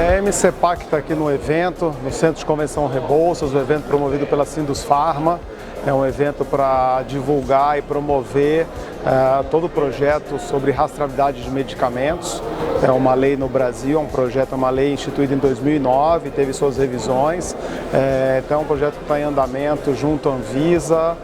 Mcpack está aqui no evento, no Centro de Convenção Rebouças, o evento promovido pela Sindusfarma. É um evento para divulgar e promover todo o projeto sobre rastreabilidade de medicamentos. É uma lei no Brasil, uma lei instituída em 2009, teve suas revisões. Então é um projeto que está em andamento junto à Anvisa,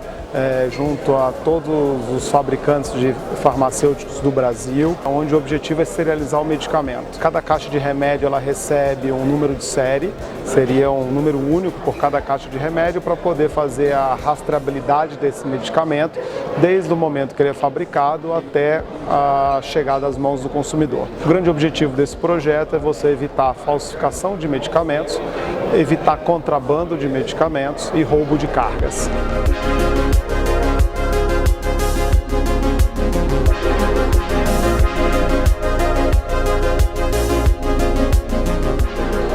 junto a todos os fabricantes de farmacêuticos do Brasil, onde o objetivo é serializar o medicamento. Cada caixa de remédio ela recebe um número de série, seria um número único por cada caixa de remédio para poder fazer a rastreabilidade desse medicamento, desde o momento que ele é fabricado até a chegada às mãos do consumidor. O grande objetivo desse projeto é você evitar a falsificação de medicamentos, evitar contrabando de medicamentos e roubo de cargas.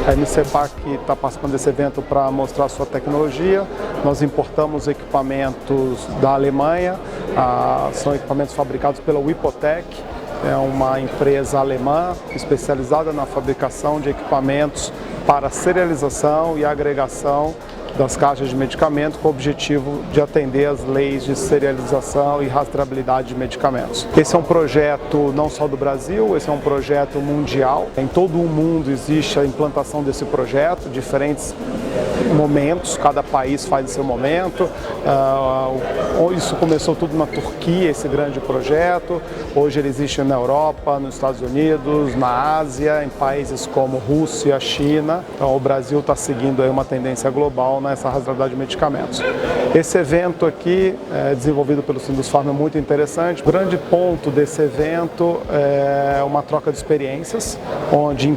A Mcpack está participando desse evento para mostrar sua tecnologia. Nós importamos equipamentos da Alemanha, são equipamentos fabricados pela Wipotec, é uma empresa alemã especializada na fabricação de equipamentos para serialização e agregação das caixas de medicamento com o objetivo de atender às leis de serialização e rastreabilidade de medicamentos. Esse é um projeto não só do Brasil, esse é um projeto mundial. Em todo o mundo existe a implantação desse projeto, diferentes momentos, cada país faz o seu momento. Isso começou tudo na Turquia, esse grande projeto. Hoje ele existe na Europa, nos Estados Unidos, na Ásia, em países como Rússia, China. Então o Brasil está seguindo aí uma tendência global nessa rastreabilidade de medicamentos. Esse evento aqui, desenvolvido pelo Sindusfarma, é muito interessante. O grande ponto desse evento é uma troca de experiências, onde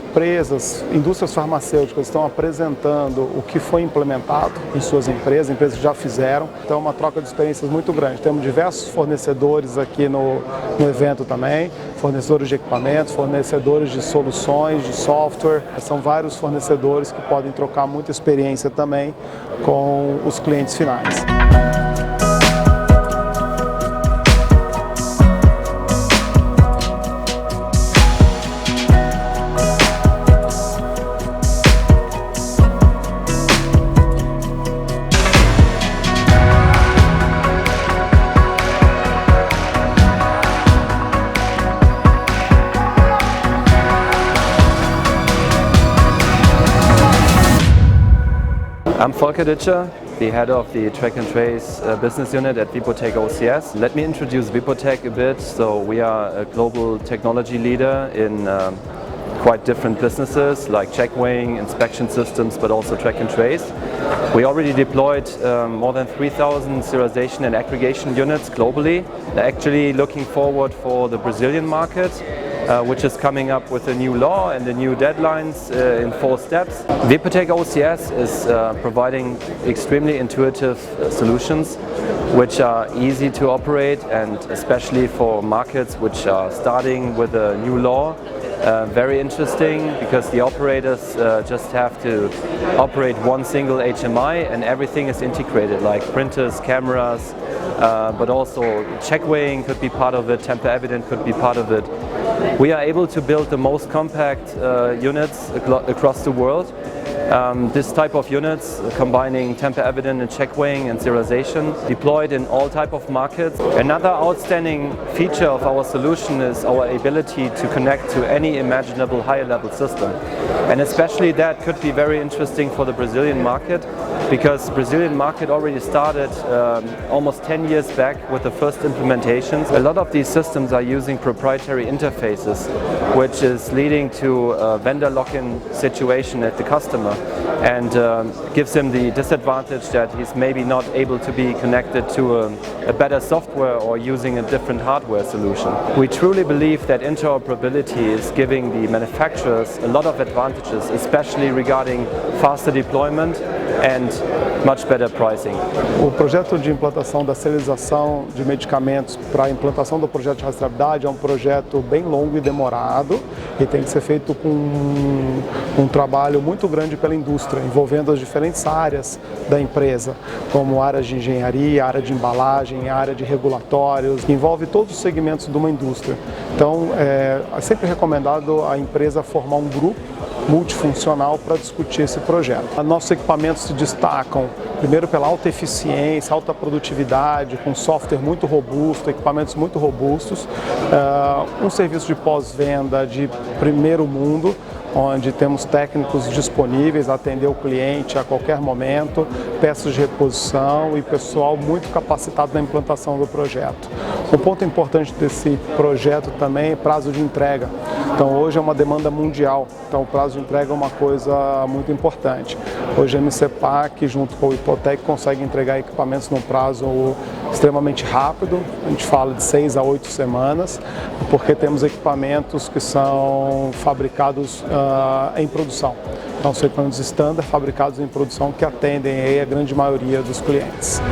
indústrias farmacêuticas estão apresentando o que foi implementado em suas empresas que já fizeram. Então é uma troca de experiências muito grande. Temos diversos fornecedores aqui no evento também, fornecedores de equipamentos, fornecedores de soluções, de software. São vários fornecedores que podem trocar muita experiência também com os clientes finais. I'm Volker Ditscher, the head of the Track and Trace business unit at Wipotec OCS. Let me introduce Wipotec a bit. So we are a global technology leader in quite different businesses like check weighing, inspection systems, but also track and trace. We already deployed more than 3,000 serialization and aggregation units globally. Actually looking forward for the Brazilian market, which is coming up with a new law and the new deadlines in 4 steps. Wipotec OCS is providing extremely intuitive solutions which are easy to operate, and especially for markets which are starting with a new law. Very interesting because the operators just have to operate one single HMI and everything is integrated, like printers, cameras, but also check weighing could be part of it, tamper evident could be part of it. We are able to build the most compact units across the world. This type of units, combining tamper evident and check weighing and serialization, deployed in all type of markets. Another outstanding feature of our solution is our ability to connect to any imaginable higher level system. And especially that could be very interesting for the Brazilian market, because the Brazilian market already started almost 10 years back with the first implementations. A lot of these systems are using proprietary interfaces, which is leading to a vendor lock-in situation at the customer, and gives him the disadvantage that he's maybe not able to be connected to a better software or using a different hardware solution. We truly believe that interoperability is giving the manufacturers a lot of advantages, especially regarding faster deployment and much better pricing. O projeto de implantação da serialização de medicamentos para a implantação do projeto de rastreabilidade é um projeto bem longo e demorado e tem que ser feito com um trabalho muito grande pela indústria, envolvendo as diferentes áreas da empresa, como áreas de engenharia, área de embalagem, área de regulatórios, que envolve todos os segmentos de uma indústria. Então, é sempre recomendado a empresa formar um grupo multifuncional para discutir esse projeto. Nossos equipamentos se destacam primeiro pela alta eficiência, alta produtividade, com software muito robusto, equipamentos muito robustos, um serviço de pós-venda de primeiro mundo, onde temos técnicos disponíveis a atender o cliente a qualquer momento, peças de reposição e pessoal muito capacitado na implantação do projeto. Um ponto importante desse projeto também é prazo de entrega. Então hoje é uma demanda mundial, então o prazo de entrega é uma coisa muito importante. Hoje a Mcpack, junto com o Wipotec, consegue entregar equipamentos num prazo extremamente rápido, a gente fala de 6 a 8 semanas, porque temos equipamentos que são fabricados em produção. Então são equipamentos standard fabricados em produção que atendem aí a grande maioria dos clientes.